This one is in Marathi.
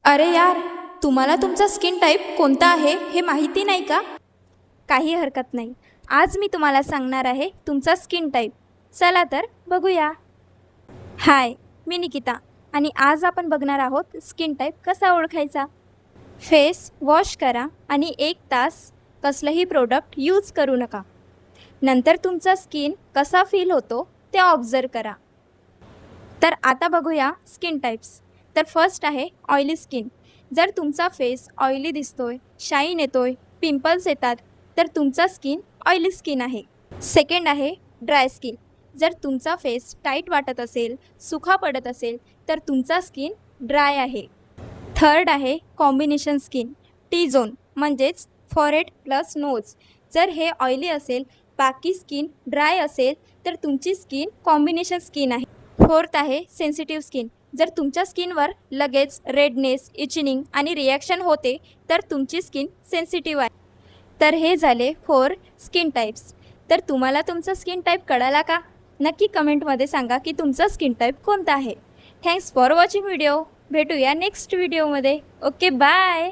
अरे यार, तुम्हाला तुमचा स्किन टाईप कोणता आहे हे माहिती नाही का? काही हरकत नाही. आज मी तुम्हाला सांगणार आहे तुमचा स्किन टाईप. चला तर बघूया. हाय, मी निकिता आणि आज आपण बघणार आहोत स्किन टाईप कसा ओळखायचा. फेस वॉश करा आणि 1 तास कसलंही प्रोडक्ट यूज करू नका. नंतर तुमचा स्किन कसा फील होतो ते ऑब्झर्व करा. तर आता बघूया स्किन टाईप्स. तर फर्स्ट आहे ऑइली स्किन. जर तुमचा फेस ऑइली दिसतोय, शाईन येतोय, पिंपल्स येतात, तर तुमचा स्किन ऑइली स्किन आहे. सेकंड आहे ड्राय स्किन. जर तुमचा फेस टाईट वाटत असेल, सुखा पडत असेल, तर तुमचा स्किन ड्राय आहे. थर्ड आहे कॉम्बिनेशन स्किन. टी झोन म्हणजेच फॉरहेड प्लस नोज. जर हे ऑइली असेल, बाकी स्किन ड्राय असेल, तर तुमची स्किन कॉम्बिनेशन स्किन आहे. फोर्थ आहे सेन्सिटिव्ह स्किन. जर तुमच्या स्किनवर लगेच रेडनेस, इचिनिंग आणि रिॲक्शन होते, तर तुमची स्किन सेन्सिटिव्ह आहे. तर हे झाले 4 स्किन टाईप्स. तर तुम्हाला तुमचा स्किन टाईप कळाला का? नक्की कमेंटमध्ये सांगा की तुमचा स्किन टाईप कोणता आहे. Thanks for watching video. भेटूया नेक्स्ट व्हिडिओमध्ये. Okay, bye.